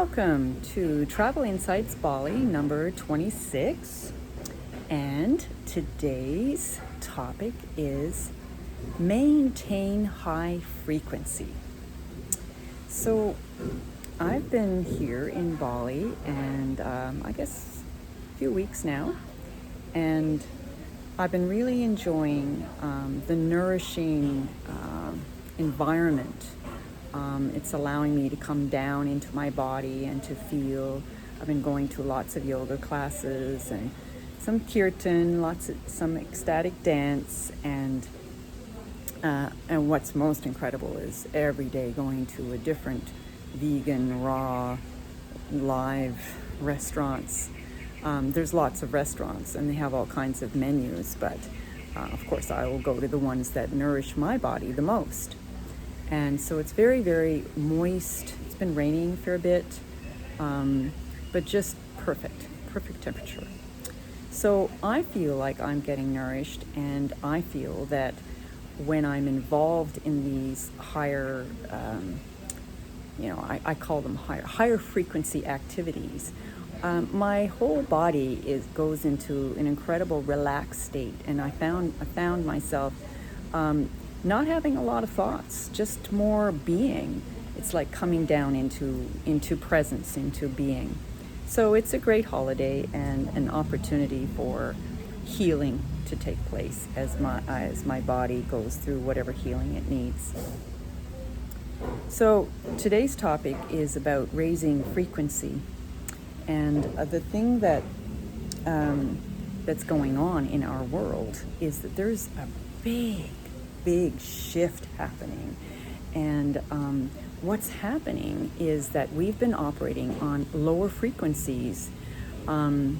Welcome to Travel Insights Bali number 26. And today's topic is maintain high frequency. So I've been here in Bali and I guess a few weeks now, and I've been really enjoying the nourishing environment. It's allowing me to come down into my body and to feel. I've been going to lots of yoga classes and some kirtan, some ecstatic dance, and what's most incredible is every day going to a different vegan, raw, live restaurants. There's lots of restaurants and they have all kinds of menus, but of course I will go to the ones that nourish my body the most. And so it's very, very moist. It's been raining for a bit, but just perfect temperature. So I feel like I'm getting nourished, and I feel that when I'm involved in these higher, I call them higher frequency activities, my whole body goes into an incredible relaxed state, and I found myself not having a lot of thoughts, just more being. It's like coming down into presence, into being. So it's a great holiday and an opportunity for healing to take place as my body goes through whatever healing it needs. So today's topic is about raising frequency, and the thing that's going on in our world is that there's a big shift happening, and what's happening is that we've been operating on lower frequencies, and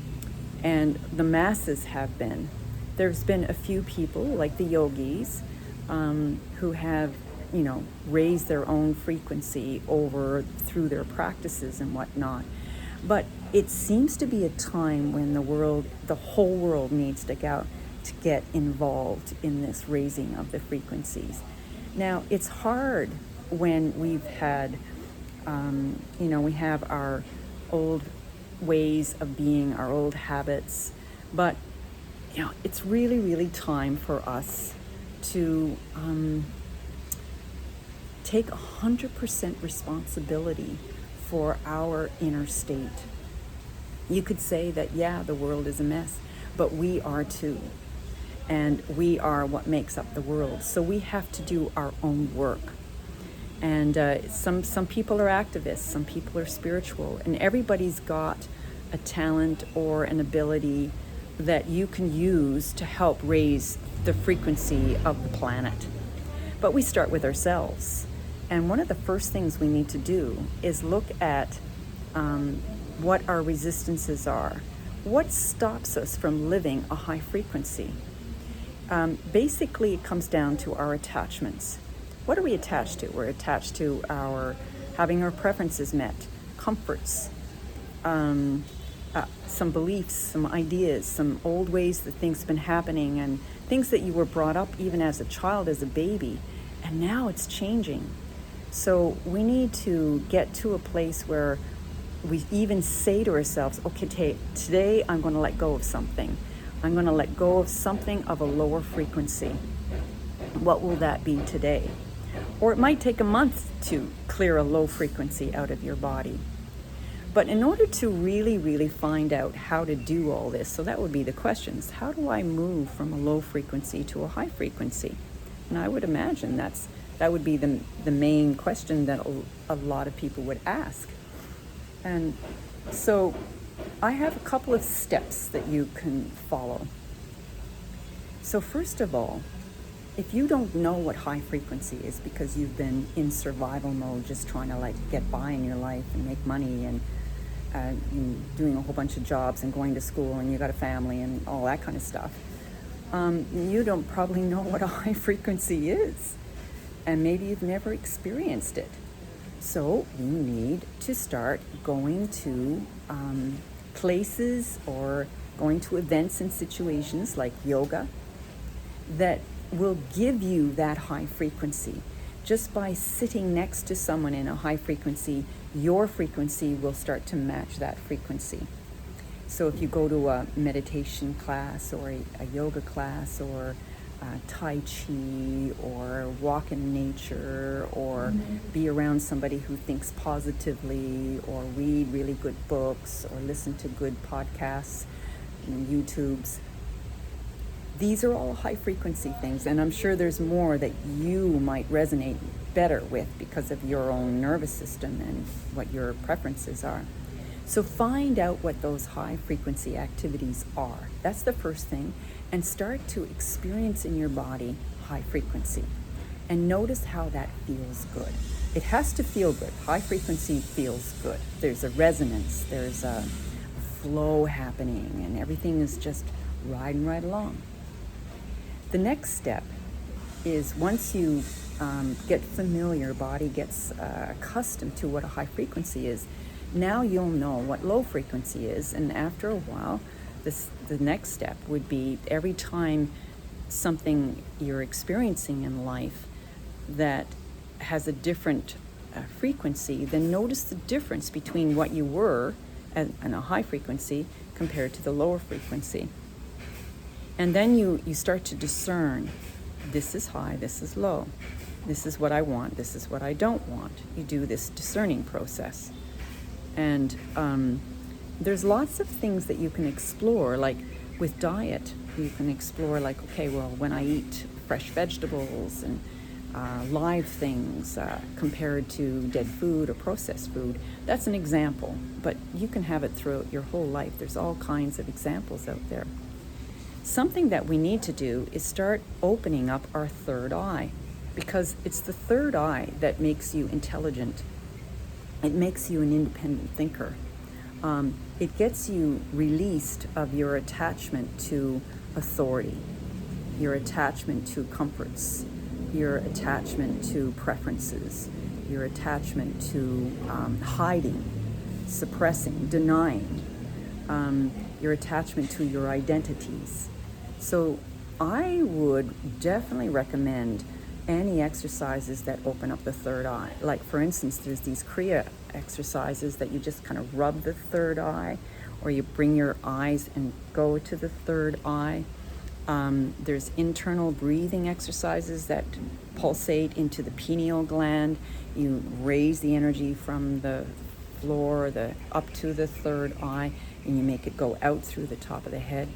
the masses have been. There's been a few people like the yogis who have raised their own frequency through their practices and whatnot, but it seems to be a time when the whole world needs to get involved in this raising of the frequencies. Now, it's hard when we've had, we have our old ways of being, our old habits, but, it's really, really time for us to take 100% responsibility for our inner state. You could say that, the world is a mess, but we are too. And we are what makes up the world. So we have to do our own work. And some people are activists, some people are spiritual, and everybody's got a talent or an ability that you can use to help raise the frequency of the planet. But we start with ourselves. And one of the first things we need to do is look at what our resistances are. What stops us from living a high frequency? Basically, it comes down to our attachments. What are we attached to? We're attached to having our preferences met, comforts, some beliefs, some ideas, some old ways that things have been happening, and things that you were brought up even as a child, as a baby, and now it's changing. So we need to get to a place where we even say to ourselves, okay, today I'm going to let go of something. I'm going to let go of something of a lower frequency. What will that be today? Or it might take a month to clear a low frequency out of your body. But in order to really, really find out how to do all this, so that would be the questions. How do I move from a low frequency to a high frequency? And I would imagine that would be the main question that a lot of people would ask. And so I have a couple of steps that you can follow. So first of all, if you don't know what high frequency is because you've been in survival mode, just trying to get by in your life and make money and doing a whole bunch of jobs and going to school and you got a family and all that kind of stuff, you don't probably know what a high frequency is. And maybe you've never experienced it. So you need to start going to places or going to events and situations like yoga that will give you that high frequency. Just by sitting next to someone in a high frequency, your frequency will start to match that frequency. So if you go to a meditation class or a yoga class or Tai Chi or walk in nature or be around somebody who thinks positively or read really good books or listen to good podcasts and YouTubes, these are all high frequency things, and I'm sure there's more that you might resonate better with because of your own nervous system and what your preferences are. So find out what those high frequency activities are. That's the first thing. And start to experience in your body high frequency. And notice how that feels good. It has to feel good. High frequency feels good. There's a resonance, there's a flow happening, and everything is just riding right along. The next step is once you get familiar, body gets accustomed to what a high frequency is, now you'll know what low frequency is, and after a while, the next step would be every time something you're experiencing in life that has a different frequency, then notice the difference between what you were at a high frequency compared to the lower frequency. And then you start to discern, this is high, this is low, this is what I want, this is what I don't want. You do this discerning process. And there's lots of things that you can explore, like with diet. You can explore like, okay, well, when I eat fresh vegetables and live things compared to dead food or processed food, that's an example. But you can have it throughout your whole life. There's all kinds of examples out there. Something that we need to do is start opening up our third eye, because it's the third eye that makes you intelligent. It makes you an independent thinker. It gets you released of your attachment to authority, your attachment to comforts, your attachment to preferences, your attachment to hiding, suppressing, denying, your attachment to your identities. So I would definitely recommend any exercises that open up the third eye. Like for instance, there's these Kriya exercises that you just kind of rub the third eye, or you bring your eyes and go to the third eye. There's internal breathing exercises that pulsate into the pineal gland. You raise the energy from the floor up to the third eye, and you make it go out through the top of the head.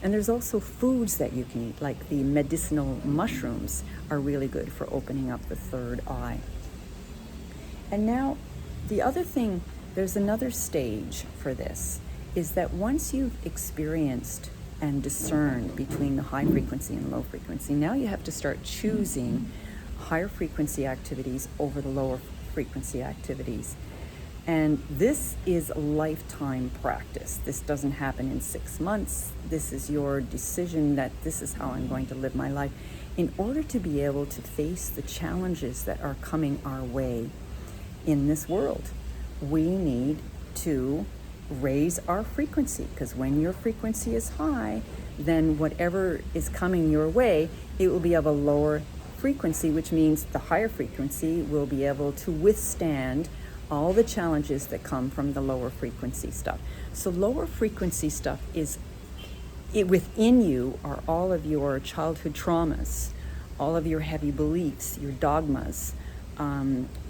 And there's also foods that you can eat, like the medicinal mushrooms are really good for opening up the third eye. And now, the other thing, there's another stage for this, is that once you've experienced and discerned between the high frequency and low frequency, now you have to start choosing higher frequency activities over the lower frequency activities. And this is a lifetime practice. This doesn't happen in 6 months. This is your decision that this is how I'm going to live my life. In order to be able to face the challenges that are coming our way in this world, we need to raise our frequency, because when your frequency is high, then whatever is coming your way, it will be of a lower frequency, which means the higher frequency will be able to withstand all the challenges that come from the lower frequency stuff. So lower frequency stuff within you are all of your childhood traumas, all of your heavy beliefs, your dogmas,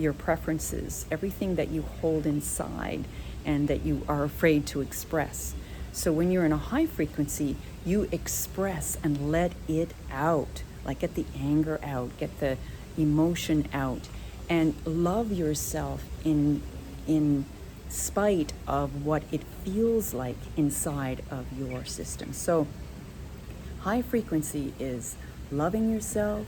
your preferences, everything that you hold inside and that you are afraid to express. So when you're in a high frequency, you express and let it out, like get the anger out, get the emotion out, and love yourself in spite of what it feels like inside of your system. So high frequency is loving yourself,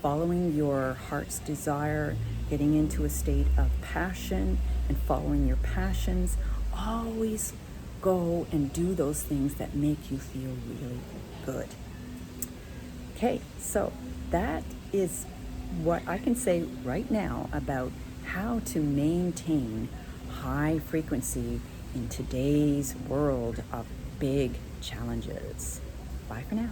following your heart's desire, getting into a state of passion and following your passions. Always go and do those things that make you feel really good. Okay, so that is what I can say right now about how to maintain high frequency in today's world of big challenges. Bye for now.